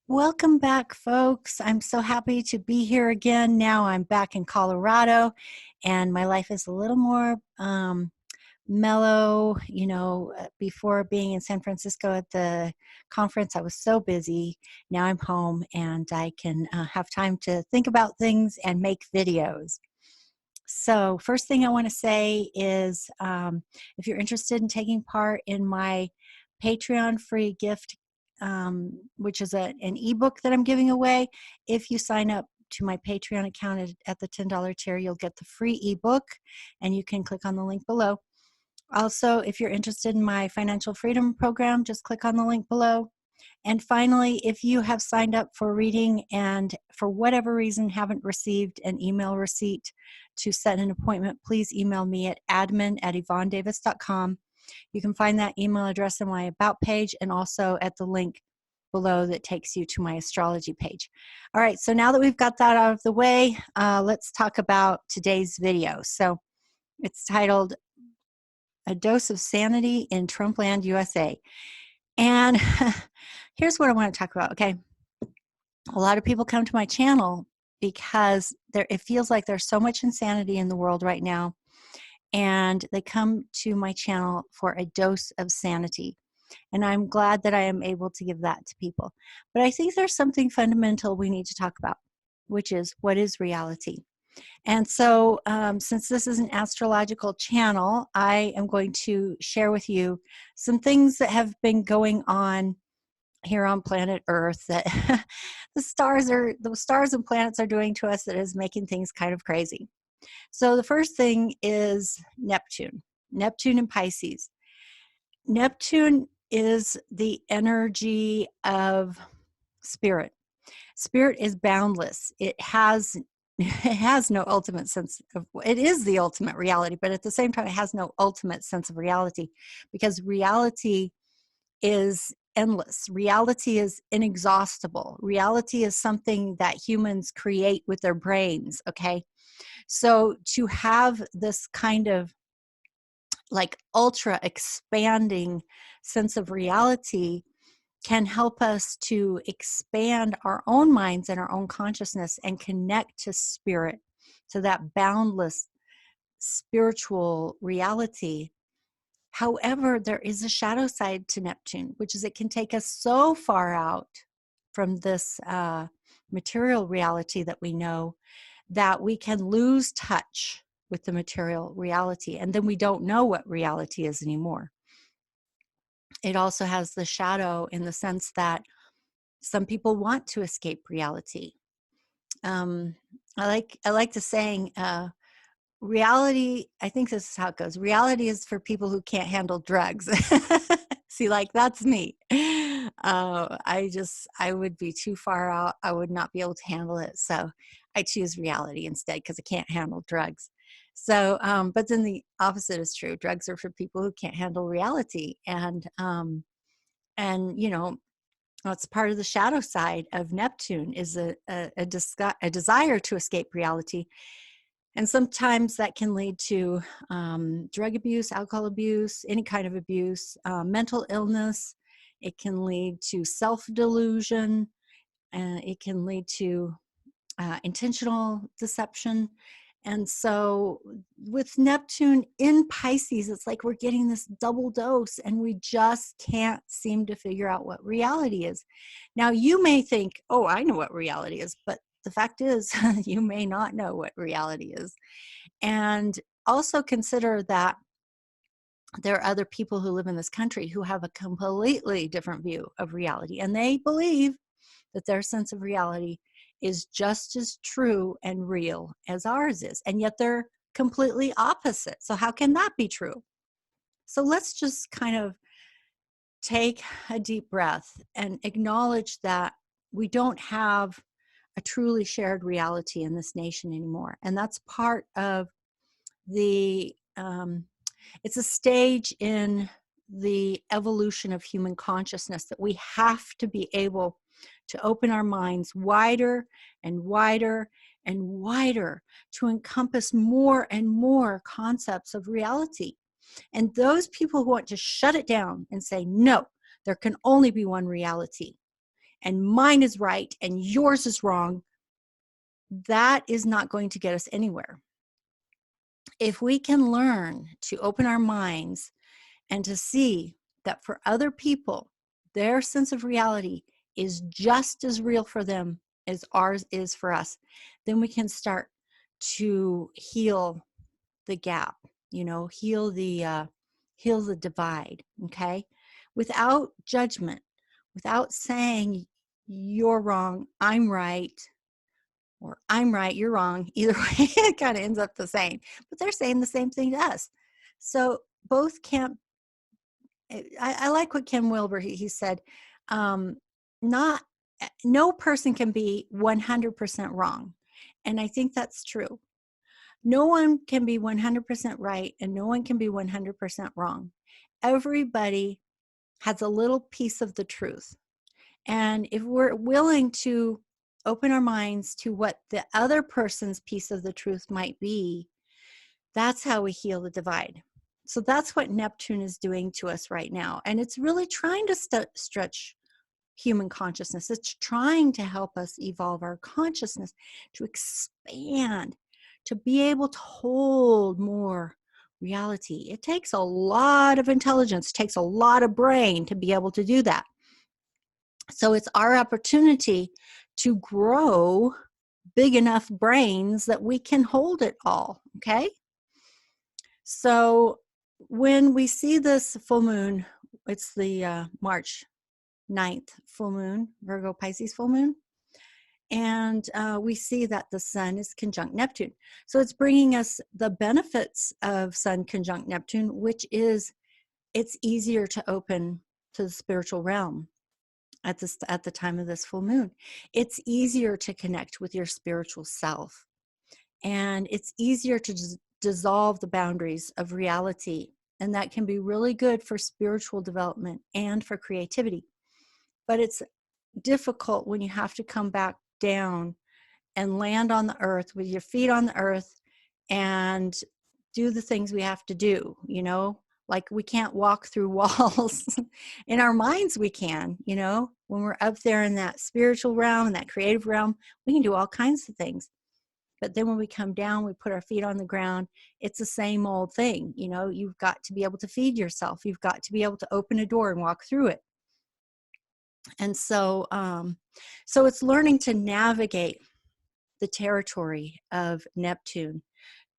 Welcome back, folks. I'm so happy to be here again. Now I'm back in Colorado, and my life is a little more mellow. Before being in San Francisco at the conference, I was so busy. Now I'm home, and I can have time to think about things and make videos. So, first thing I want to say is if you're interested in taking part in my Patreon free gift, which is an ebook that I'm giving away, if you sign up to my Patreon account at the $10 tier, you'll get the free ebook, and you can click on the link below. Also, if you're interested in my financial freedom program, just click on the link below. And finally, if you have signed up for reading and for whatever reason haven't received an email receipt to set an appointment, please email me at admin@yvonnedavis.com. You can find that email address in my About page and also at the link below that takes you to my astrology page. All right, so now that we've got that out of the way, let's talk about today's video. So it's titled A Dose of Sanity in Trumpland, USA. And here's what I want to talk about, okay? A lot of people come to my channel because it feels like there's so much insanity in the world right now, and they come to my channel for a dose of sanity. And I'm glad that I am able to give that to people. But I think there's something fundamental we need to talk about, which is, what is reality? And so since this is an astrological channel, I am going to share with you some things that have been going on here on planet Earth that the stars and planets are doing to us that is making things kind of crazy. So the first thing is Neptune in Pisces. Neptune is the energy of spirit. Spirit is boundless. It has no ultimate sense of, it is the ultimate reality, but at the same time, it has no ultimate sense of reality, because reality is endless. Reality is inexhaustible. Reality is something that humans create with their brains, okay? So to have this kind of like ultra expanding sense of reality can help us to expand our own minds and our own consciousness and connect to spirit, to that boundless spiritual reality. However, there is a shadow side to Neptune, which is it can take us so far out from this material reality that we know that we can lose touch with the material reality, and then we don't know what reality is anymore. It also has the shadow in the sense that some people want to escape reality. I like the saying, reality, I think this is how it goes. Reality is for people who can't handle drugs. See, like, that's me. I would be too far out. I would not be able to handle it. So I choose reality instead because I can't handle drugs. So, but then the opposite is true. Drugs are for people who can't handle reality. And that's part of the shadow side of Neptune, is a desire to escape reality. And sometimes that can lead to drug abuse, alcohol abuse, any kind of abuse, mental illness. It can lead to self-delusion. It can lead to intentional deception. And so with Neptune in Pisces, it's like we're getting this double dose, and we just can't seem to figure out what reality is. Now, you may think, oh, I know what reality is, but the fact is, you may not know what reality is. And also consider that there are other people who live in this country who have a completely different view of reality, and they believe that their sense of reality is just as true and real as ours is, and yet they're completely opposite. So how can that be true? So let's just kind of take a deep breath and acknowledge that we don't have a truly shared reality in this nation anymore. And that's part of the, it's a stage in the evolution of human consciousness that we have to be able to open our minds wider and wider and wider to encompass more and more concepts of reality. And those people who want to shut it down and say, no, there can only be one reality, and mine is right and yours is wrong, that is not going to get us anywhere. If we can learn to open our minds and to see that for other people, their sense of reality is just as real for them as ours is for us, then we can start to heal the gap, heal the divide, okay? Without judgment, without saying you're wrong, I'm right, or I'm right, you're wrong. Either way, it kind of ends up the same, but they're saying the same thing to us. So both can't. I like what Ken Wilber, he said, not no person can be 100% wrong. And I think that's true. No one can be 100% right and no one can be 100% wrong. Everybody has a little piece of the truth. And if we're willing to open our minds to what the other person's piece of the truth might be, that's how we heal the divide. So that's what Neptune is doing to us right now. And it's really trying to stretch human consciousness. It's trying to help us evolve our consciousness, to expand, to be able to hold more reality. It takes a lot of intelligence, it takes a lot of brain to be able to do that. So it's our opportunity to grow big enough brains that we can hold it all, okay? So when we see this full moon, it's the March 9th full moon, Virgo Pisces full moon, and we see that the sun is conjunct Neptune. So it's bringing us the benefits of sun conjunct Neptune, which is it's easier to open to the spiritual realm at the time of this full moon. It's easier to connect with your spiritual self, and it's easier to dissolve the boundaries of reality, and that can be really good for spiritual development and for creativity. But it's difficult when you have to come back down and land on the earth with your feet on the earth and do the things we have to do, like we can't walk through walls. In our minds we can, when we're up there in that spiritual realm and that creative realm, we can do all kinds of things. But then when we come down, we put our feet on the ground, it's the same old thing. You've got to be able to feed yourself. You've got to be able to open a door and walk through it. And so it's learning to navigate the territory of Neptune,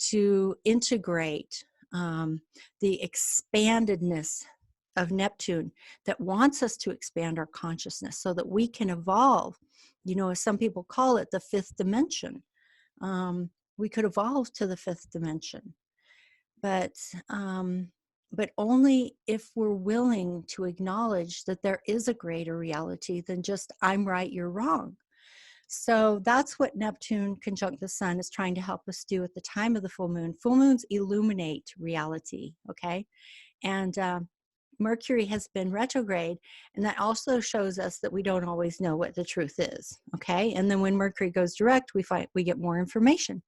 to integrate the expandedness of Neptune that wants us to expand our consciousness so that we can evolve, as some people call it, the fifth dimension. We could evolve to the fifth dimension, but only if we're willing to acknowledge that there is a greater reality than just I'm right, you're wrong. So that's what Neptune conjunct the sun is trying to help us do at the time of the full moon. Full moons illuminate reality, okay? And Mercury has been retrograde, and that also shows us that we don't always know what the truth is, okay? And then when Mercury goes direct, we get more information.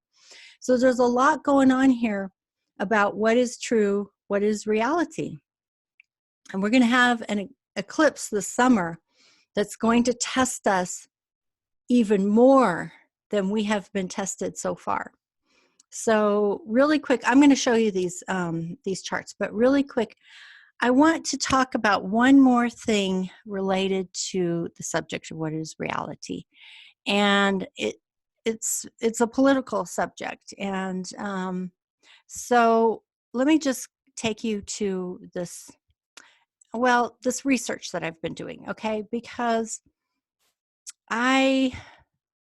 So there's a lot going on here about what is true, what is reality. And we're going to have an eclipse this summer that's going to test us even more than we have been tested so far. So really quick, I'm going to show you these charts, but really quick, I want to talk about one more thing related to the subject of what is reality. And it's a political subject. And so let me just take you to this research that I've been doing, okay? Because I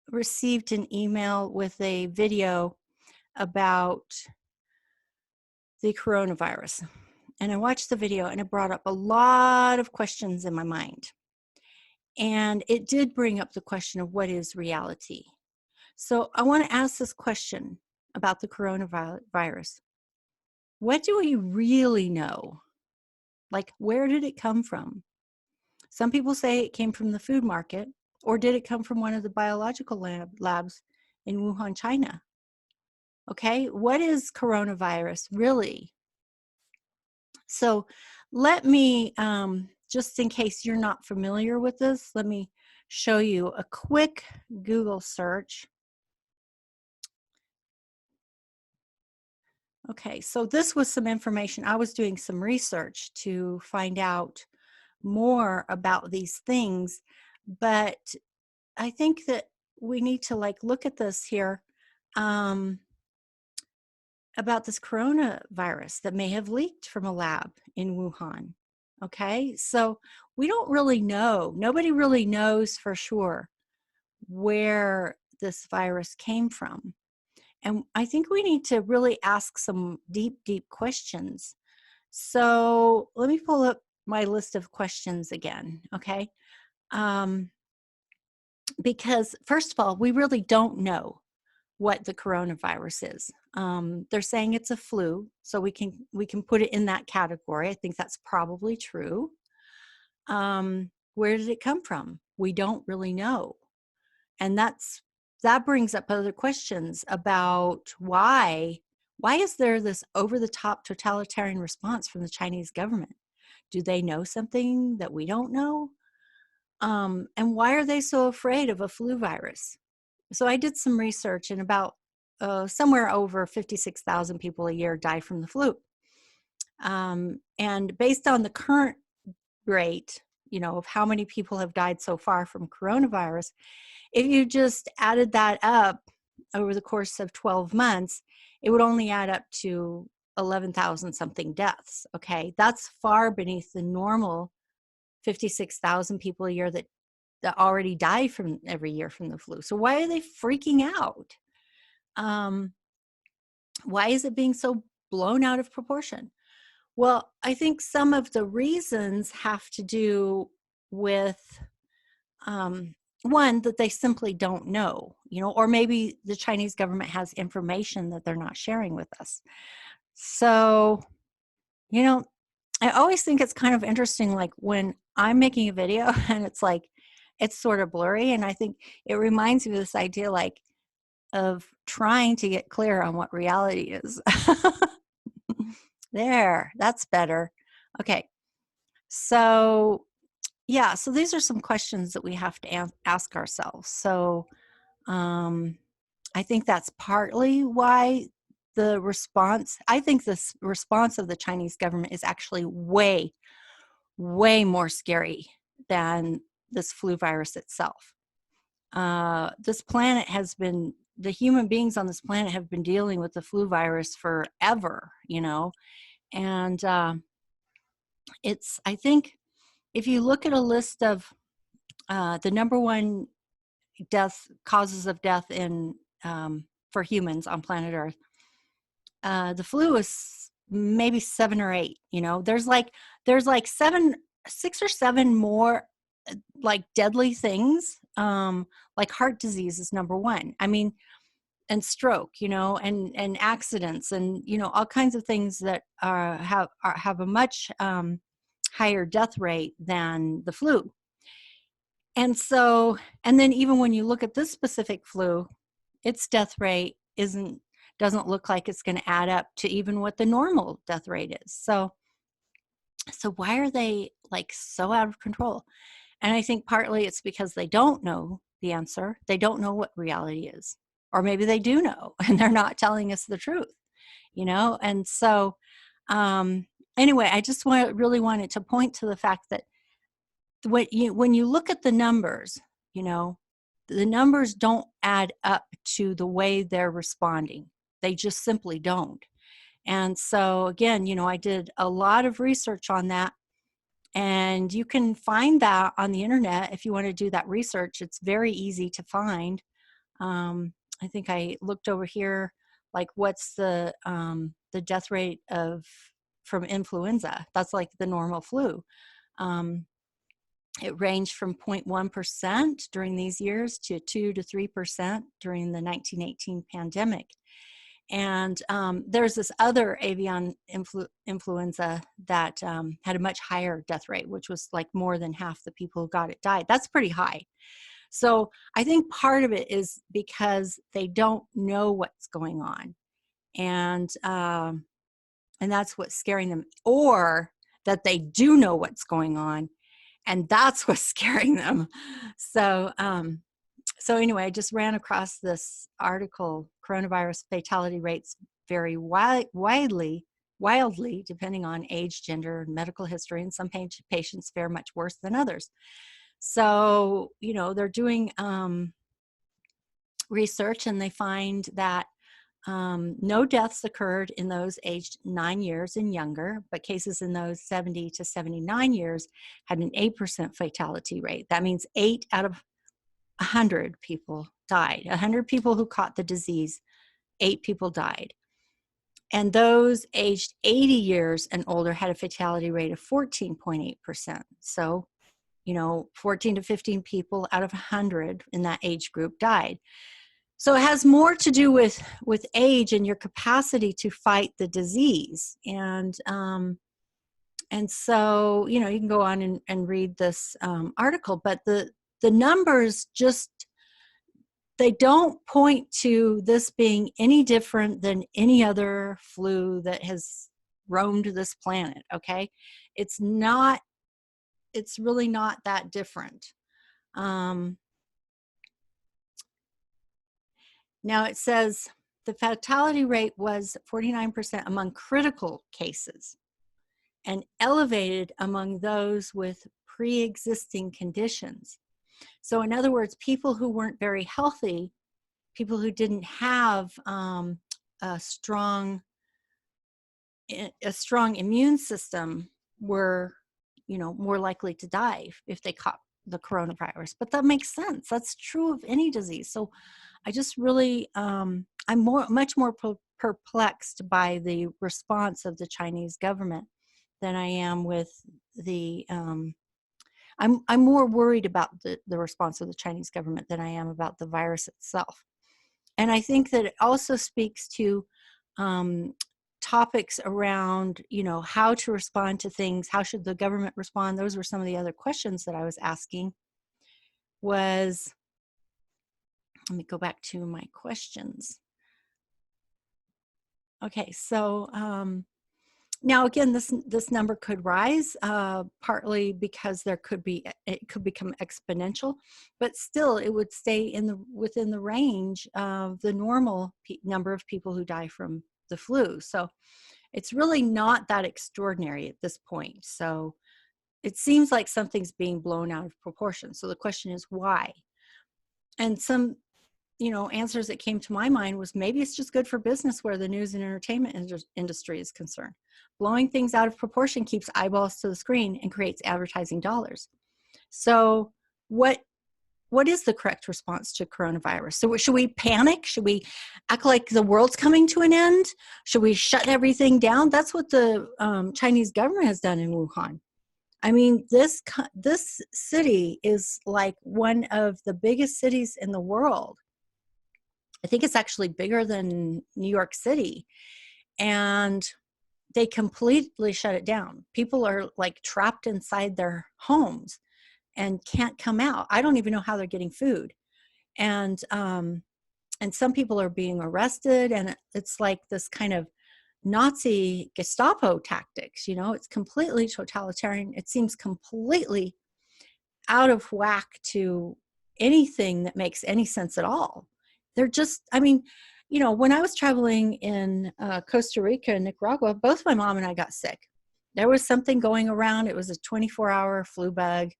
received an email with a video about the coronavirus. And I watched the video and it brought up a lot of questions in my mind. And it did bring up the question of what is reality. So I want to ask this question about the coronavirus. What do we really know? Like, where did it come from? Some people say it came from the food market, or did it come from one of the biological labs in Wuhan, China? Okay, what is coronavirus really? So let me, just in case you're not familiar with this, let me show you a quick Google search. Okay, so this was some information. I was doing some research to find out more about these things, but I think that we need to like look at this here um, about this coronavirus that may have leaked from a lab in Wuhan. Okay, so we don't really know. Nobody really knows for sure where this virus came from. And I think we need to really ask some deep, deep questions. So let me pull up my list of questions again, okay? Um, because first of all, we really don't know what the coronavirus is. They're saying it's a flu, so we can put it in that category. I think that's probably true. Where did it come from? We don't really know, and that brings up other questions about why is there this over the top totalitarian response from the Chinese government? Do they know something that we don't know? And why are they so afraid of a flu virus? So I did some research, and about somewhere over 56,000 people a year die from the flu. And based on the current rate, of how many people have died so far from coronavirus, if you just added that up over the course of 12 months, it would only add up to 11,000 something deaths. Okay, that's far beneath the normal 56,000 people a year that already die from every year from the flu. So why are they freaking out? Why is it being so blown out of proportion? Well, I think some of the reasons have to do with one, that they simply don't know, or maybe the Chinese government has information that they're not sharing with us. So, I always think it's kind of interesting, like when I'm making a video and it's like, it's sort of blurry. And I think it reminds me of this idea, like, of trying to get clear on what reality is. There, that's better. Okay. So, yeah, so these are some questions that we have to ask ourselves. So, I think that's partly why I think this response of the Chinese government is actually way, way more scary than this flu virus itself. The human beings on this planet have been dealing with the flu virus forever, and I think if you look at a list of the number one causes of death for humans on planet Earth, the flu is maybe 7 or 8. There's like 6 or 7 more like deadly things. Like heart disease is number 1. I mean, and stroke, and accidents, and all kinds of things that have a much higher death rate than the flu. And so, and then even when you look at this specific flu, its death rate doesn't look like it's going to add up to even what the normal death rate is. So why are they like so out of control? And I think partly it's because they don't know the answer. They don't know what reality is. Or maybe they do know and they're not telling us the truth, And so anyway, I just really wanted to point to the fact that when you look at the numbers, the numbers don't add up to the way they're responding. They just simply don't. And so again, I did a lot of research on that, and you can find that on the internet if you want to do that research. It's very easy to find. I think I looked over here, like what's the death rate from influenza? That's like the normal flu. It ranged from 0.1% during these years to 2 to 3% during the 1918 pandemic. And there's this other avian influenza that had a much higher death rate, which was like more than half the people who got it died. That's pretty high. So I think part of it is because they don't know what's going on. And that's what's scaring them, or that they do know what's going on And that's what's scaring them. So, so anyway, I just ran across this article. Coronavirus fatality rates vary wildly, depending on age, gender, and medical history, and some patients fare much worse than others. So, you know, they're doing research, and they find that no deaths occurred in those aged 9 years and younger, but cases in those 70 to 79 years had an 8% fatality rate. That means 8 out of 100 people died. 100 people who caught the disease, 8 people died. And those aged 80 years and older had a fatality rate of 14.8%. So, you know, 14 to 15 people out of 100 in that age group died. So it has more to do with age and your capacity to fight the disease. And so, you know, you can go on and read this article, but the numbers just, they don't point to this being any different than any other flu that has roamed this planet, okay? It's not, it's really not that different. Now it says the fatality rate was 49% among critical cases and elevated among those with pre-existing conditions. So in other words, people who weren't very healthy, people who didn't have a strong immune system were, you know, more likely to die if they caught the coronavirus. But that makes sense. That's true of any disease. So I just really, I'm much more perplexed by the response of the Chinese government than I am with the, I'm more worried about the response of the Chinese government than I am about the virus itself. And I think that it also speaks to topics around, you know, how to respond to things, how should the government respond? Those were some of the other questions that I was asking. Was, let me go back to my questions. Okay, so now again, this number could rise, partly because it could become exponential, but still it would stay within the range of the normal number of people who die from the flu. So it's really not that extraordinary at this point. So it seems like something's being blown out of proportion. So the question is why? And some, you know, answers that came to my mind was maybe it's just good for business where the news and entertainment industry is concerned. Blowing things out of proportion keeps eyeballs to the screen and creates advertising dollars. So what is the correct response to coronavirus? So should we panic? Should we act like the world's coming to an end? Should we shut everything down? That's what the Chinese government has done in Wuhan. I mean, this city is like one of the biggest cities in the world. I think it's actually bigger than New York City. And they completely shut it down. People are like trapped inside their homes and can't come out. I don't even know how they're getting food. And some people are being arrested, and it's like this kind of Nazi Gestapo tactics, you know, it's completely totalitarian. It seems completely out of whack to anything that makes any sense at all. They're just, I mean, you know, when I was traveling in Costa Rica and Nicaragua, both my mom and I got sick. There was something going around. It was a 24-hour flu bug.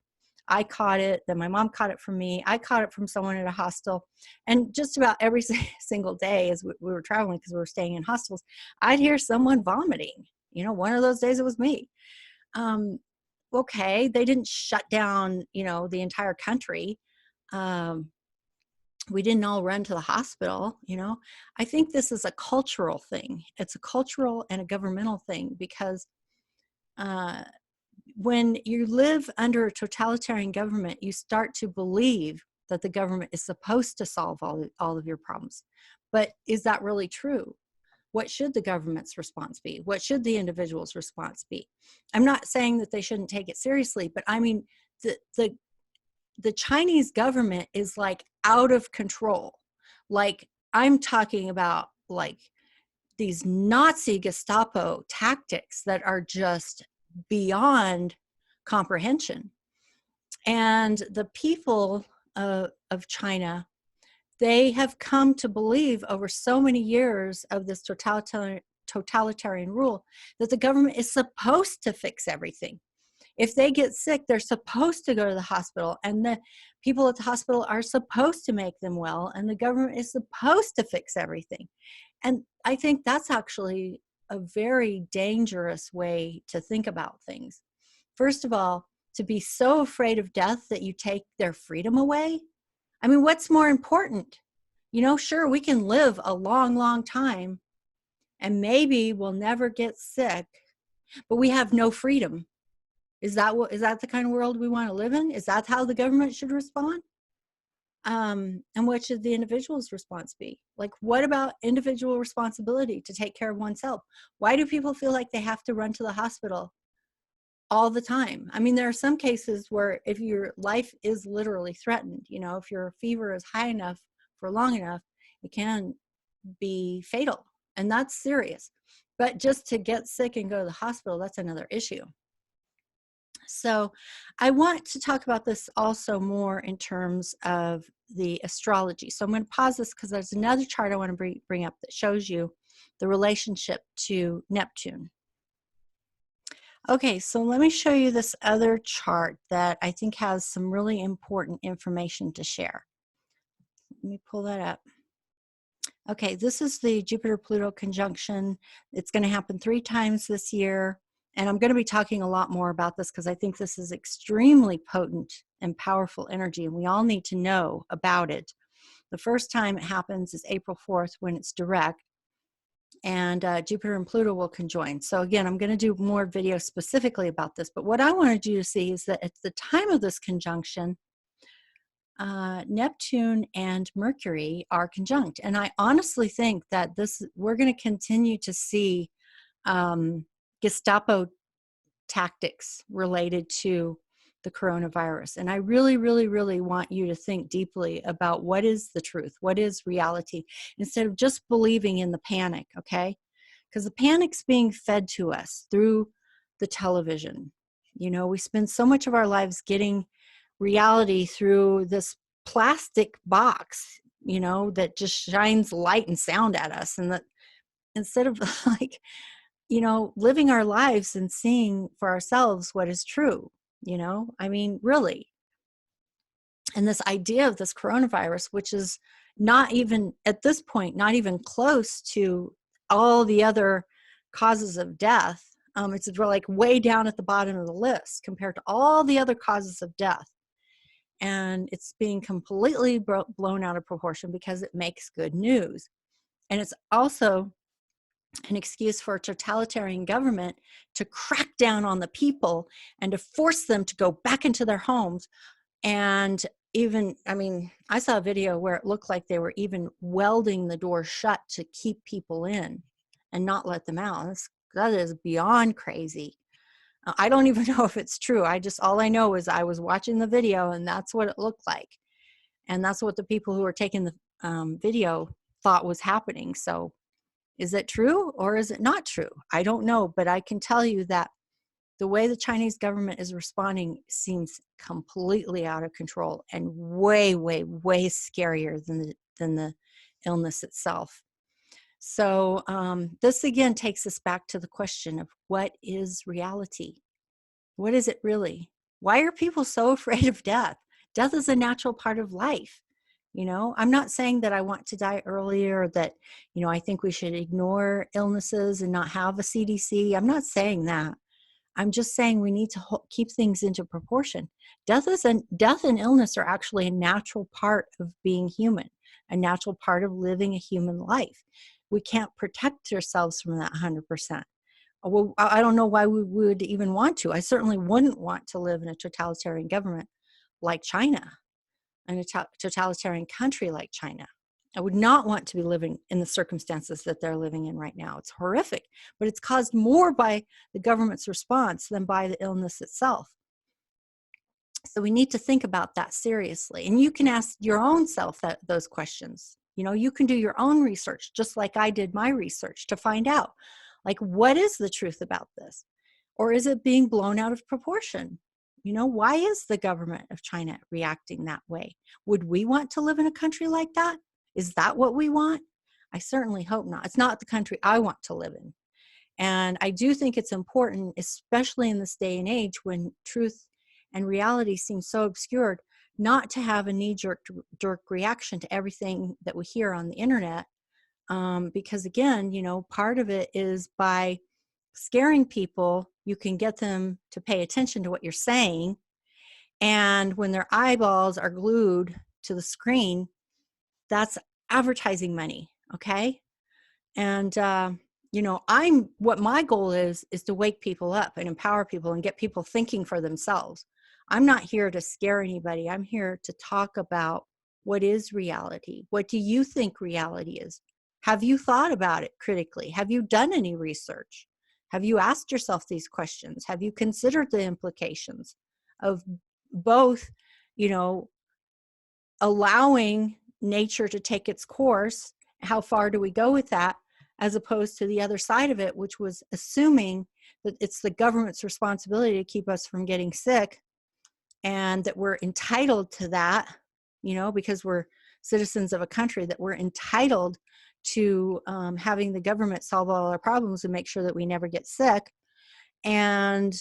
I caught it. Then my mom caught it from me. I caught it from someone at a hostel. And just about every single day as we were traveling, because we were staying in hostels, I'd hear someone vomiting. You know, one of those days it was me. Okay, they didn't shut down, you know, the entire country. We didn't all run to the hospital, you know. I think this is a cultural thing. It's a cultural and a governmental thing, because when you live under a totalitarian government, you start to believe that the government is supposed to solve all of your problems. But is that really true? What should the government's response be? What should the individual's response be? I'm not saying that they shouldn't take it seriously, but I mean, the Chinese government is like out of control. Like, I'm talking about like these Nazi Gestapo tactics that are just beyond comprehension. And the people of China, they have come to believe over so many years of this totalitarian rule that the government is supposed to fix everything. If they get sick, they're supposed to go to the hospital, and the people at the hospital are supposed to make them well, and the government is supposed to fix everything. And I think that's actually a very dangerous way to think about things. First of all, to be so afraid of death that you take their freedom away. I mean, what's more important? You know, sure, we can live a long, long time and maybe we'll never get sick, but we have no freedom. Is that the kind of world we want to live in? Is that how the government should respond? And what should the individual's response be? Like, what about individual responsibility to take care of oneself? Why do people feel like they have to run to the hospital all the time? I mean, there are some cases where if your life is literally threatened, you know, if your fever is high enough for long enough, it can be fatal, and that's serious. But just to get sick and go to the hospital, that's another issue. So I want to talk about this also more in terms of the astrology. So I'm going to pause this because there's another chart I want to bring up that shows you the relationship to Neptune. Okay, so let me show you this other chart that I think has some really important information to share. Let me pull that up. Okay, this is the Jupiter-Pluto conjunction. It's going to happen 3 times this year. And I'm going to be talking a lot more about this because I think this is extremely potent and powerful energy, and we all need to know about it. The first time it happens is April 4th when it's direct, and Jupiter and Pluto will conjoin. So again, I'm going to do more videos specifically about this, but what I wanted you to see is that at the time of this conjunction, Neptune and Mercury are conjunct. And I honestly think that we're going to continue to see Gestapo tactics related to the coronavirus. And I really, really, really want you to think deeply about what is the truth, what is reality, instead of just believing in the panic, okay? Because the panic's being fed to us through the television. You know, we spend so much of our lives getting reality through this plastic box, you know, that just shines light and sound at us. And that instead of like, you know, living our lives and seeing for ourselves what is true, you know, I mean, really. And this idea of this coronavirus, which is not even at this point, not even close to all the other causes of death. It's like way down at the bottom of the list compared to all the other causes of death. And it's being completely blown out of proportion because it makes good news. And it's also an excuse for a totalitarian government to crack down on the people and to force them to go back into their homes. And even, I mean, I saw a video where it looked like they were even welding the door shut to keep people in and not let them out. That is beyond crazy. I don't even know if it's true. All I know is I was watching the video and that's what it looked like. And that's what the people who were taking the video thought was happening. So is it true or is it not true? I don't know, but I can tell you that the way the Chinese government is responding seems completely out of control and way, way, way scarier than the illness itself. So this again takes us back to the question of what is reality? What is it really? Why are people so afraid of death? Death is a natural part of life. You know, I'm not saying that I want to die early or that, you know, I think we should ignore illnesses and not have a CDC. I'm not saying that. I'm just saying we need to keep things into proportion. Death and illness are actually a natural part of being human, a natural part of living a human life. We can't protect ourselves from that 100%. Well, I don't know why we would even want to. I certainly wouldn't want to live in a totalitarian government like China, in a totalitarian country like China. I would not want to be living in the circumstances that they're living in right now. It's horrific, but it's caused more by the government's response than by the illness itself. So we need to think about that seriously. And you can ask your own self those questions. You know, you can do your own research, just like I did my research to find out, like, what is the truth about this? Or is it being blown out of proportion? Why is the government of China reacting that way? Would we want to live in a country like that? Is that what we want? I certainly hope not. It's not the country I want to live in. And I do think it's important, especially in this day and age when truth and reality seem so obscured, not to have a knee-jerk reaction to everything that we hear on the internet. Because again, part of it is by scaring people, you can get them to pay attention to what you're saying. And when their eyeballs are glued to the screen, that's advertising money. Okay. And, what my goal is to wake people up and empower people and get people thinking for themselves. I'm not here to scare anybody. I'm here to talk about what is reality. What do you think reality is? Have you thought about it critically? Have you done any research? Have you asked yourself these questions? Have you considered the implications of both, you know, allowing nature to take its course? How far do we go with that? As opposed to the other side of it, which was assuming that it's the government's responsibility to keep us from getting sick and that we're entitled to that, because we're citizens of a country, that we're entitled to having the government solve all our problems and make sure that we never get sick. And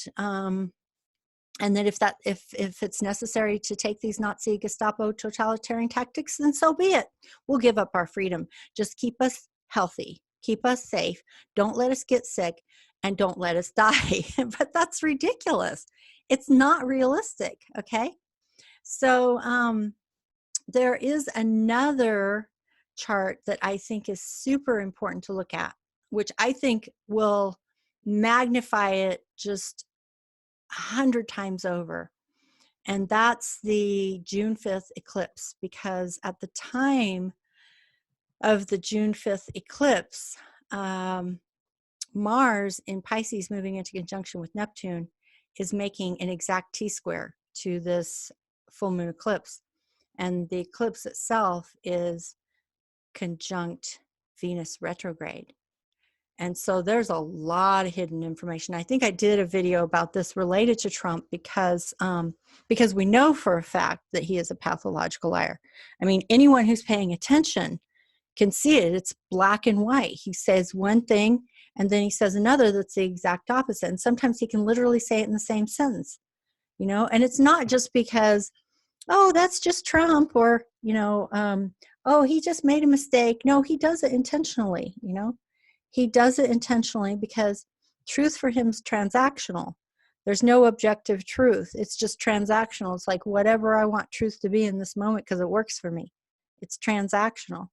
that if it's necessary to take these Nazi Gestapo totalitarian tactics, then so be it. We'll give up our freedom. Just keep us healthy, keep us safe. Don't let us get sick, and don't let us die. But that's ridiculous. It's not realistic. Okay. So there is another chart that I think is super important to look at, which I think will magnify it just 100 times over. And that's the June 5th eclipse, because at the time of the June 5th eclipse, Mars in Pisces moving into conjunction with Neptune is making an exact T-square to this full moon eclipse. And the eclipse itself is conjunct Venus retrograde. And so there's a lot of hidden information. I think I did a video about this related to Trump because we know for a fact that he is a pathological liar. I mean, anyone who's paying attention can see it. It's black and white. He says one thing and then he says another that's the exact opposite. And sometimes he can literally say it in the same sentence, and it's not just because, oh, that's just Trump, or, oh, he just made a mistake. No, he does it intentionally, He does it intentionally because truth for him is transactional. There's no objective truth. It's just transactional. It's like whatever I want truth to be in this moment because it works for me. It's transactional.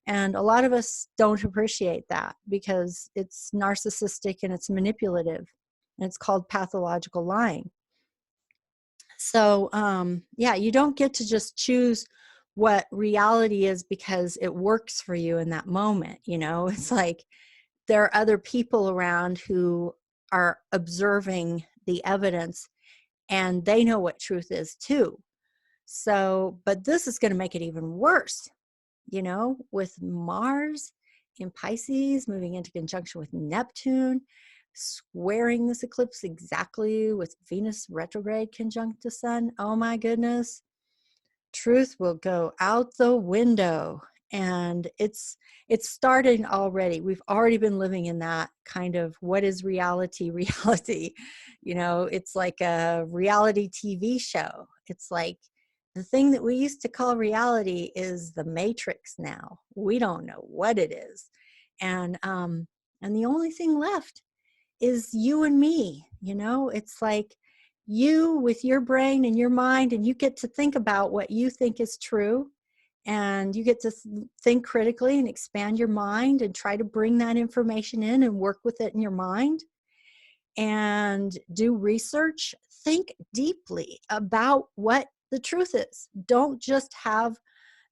And a lot of us don't appreciate that because it's narcissistic and it's manipulative. And it's called pathological lying. So, you don't get to just choose what reality is because it works for you in that moment. It's like there are other people around who are observing the evidence and they know what truth is too. So, but this is going to make it even worse, with Mars in Pisces moving into conjunction with Neptune, squaring this eclipse exactly with Venus retrograde conjunct the sun. Oh my goodness. Truth will go out the window. And it's started already. We've already been living in that kind of what is reality. It's like a reality TV show. It's like the thing that we used to call reality is the Matrix now. We don't know what it is. And the only thing left is you and me. It's like you with your brain and your mind, and you get to think about what you think is true. And you get to think critically and expand your mind and try to bring that information in and work with it in your mind and do research. Think deeply about what the truth is. Don't just have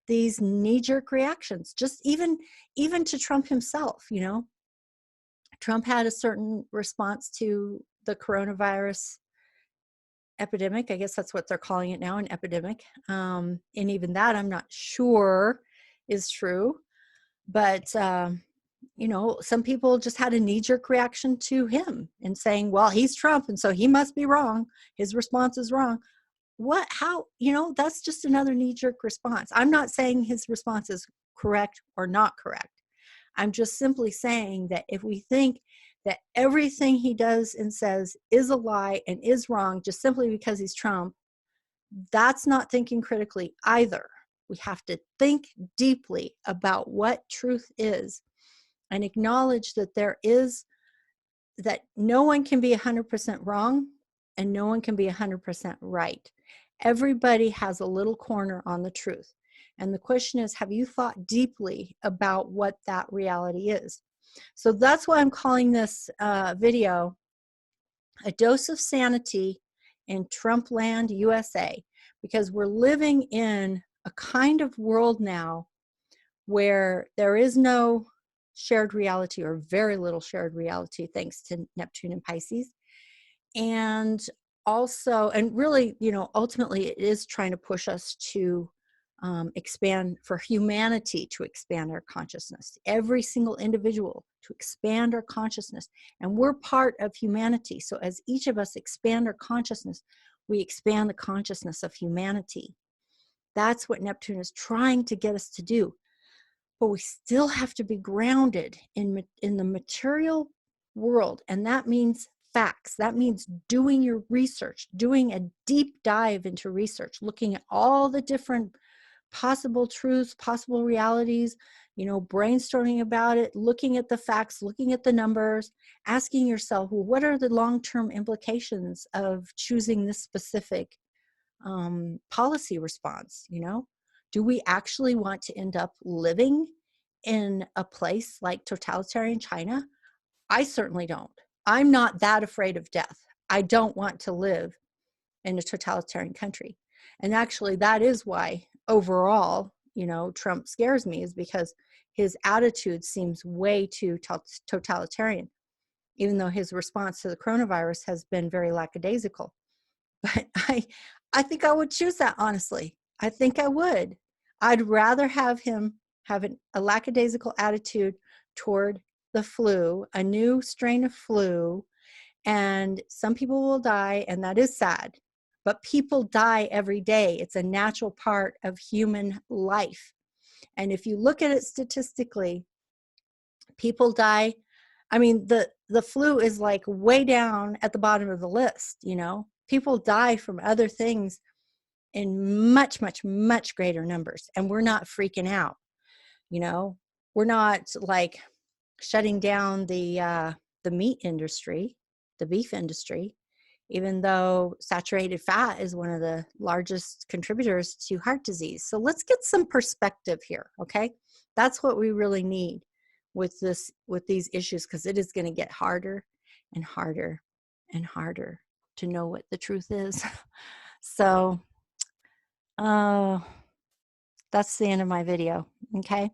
these knee-jerk reactions. Just even to Trump himself, Trump had a certain response to the coronavirus epidemic. I guess that's what they're calling it now, an epidemic. And even that I'm not sure is true. But, you know, some people just had a knee-jerk reaction to him and saying, well, he's Trump, and so he must be wrong. His response is wrong. What, how, you know, that's just another knee-jerk response. I'm not saying his response is correct or not correct. I'm just simply saying that if we think that everything he does and says is a lie and is wrong just simply because he's Trump, that's not thinking critically either. We have to think deeply about what truth is and acknowledge that that no one can be 100% wrong and no one can be 100% right. Everybody has a little corner on the truth. And the question is, have you thought deeply about what that reality is? So that's why I'm calling this video A Dose of Sanity in Trump Land, USA, because we're living in a kind of world now where there is no shared reality, or very little shared reality, thanks to Neptune and Pisces. And also, and really, you know, ultimately it is trying to push us to expand, for humanity to expand our consciousness, every single individual to expand our consciousness. And we're part of humanity. So as each of us expand our consciousness, we expand the consciousness of humanity. That's what Neptune is trying to get us to do. But we still have to be grounded in the material world. And that means facts. That means doing your research, doing a deep dive into research, looking at all the different possible truths, possible realities, you know, brainstorming about it, looking at the facts, looking at the numbers, asking yourself, well, what are the long-term implications of choosing this specific policy response? You know, do we actually want to end up living in a place like totalitarian China? I certainly don't. I'm not that afraid of death. I don't want to live in a totalitarian country. And actually, that is why overall, you know, Trump scares me, is because his attitude seems way too totalitarian, even though his response to the coronavirus has been very lackadaisical. But I think I would choose that, honestly. I think I would. I'd rather have him have a lackadaisical attitude toward the flu, a new strain of flu, and some people will die, and that is sad. But people die every day. It's a natural part of human life. And if you look at it statistically, people die. I mean, the flu is like way down at the bottom of the list, you know. People die from other things in much, much, much greater numbers. And we're not freaking out, you know. We're not like shutting down the meat industry, the beef industry, even though saturated fat is one of the largest contributors to heart disease. So let's get some perspective here, okay? That's what we really need with these issues, because it is going to get harder and harder and harder to know what the truth is. So that's the end of my video, okay?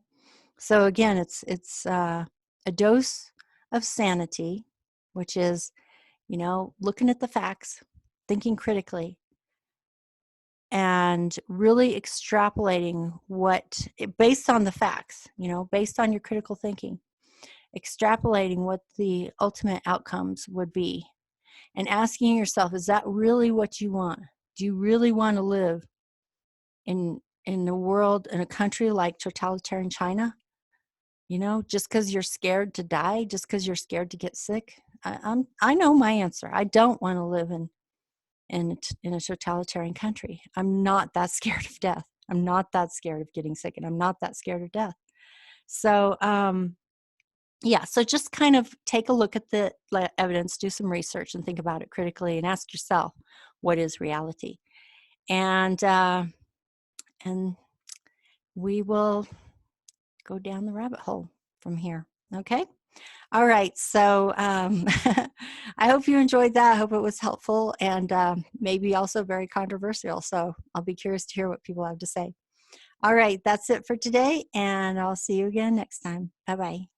So again, it's a dose of sanity, which is, you know, looking at the facts, thinking critically, and really extrapolating based on the facts, you know, based on your critical thinking, extrapolating what the ultimate outcomes would be, and asking yourself, is that really what you want? Do you really want to live in a world, in a country like totalitarian China? You know, just because you're scared to die, just because you're scared to get sick? I know my answer. I don't want to live in a totalitarian country. I'm not that scared of death. I'm not that scared of getting sick, and I'm not that scared of death. So, yeah, so just kind of take a look at the evidence, do some research, and think about it critically, and ask yourself, what is reality? And we will go down the rabbit hole from here. Okay. All right. So I hope you enjoyed that. I hope it was helpful, and maybe also very controversial. So I'll be curious to hear what people have to say. All right. That's it for today, and I'll see you again next time. Bye-bye.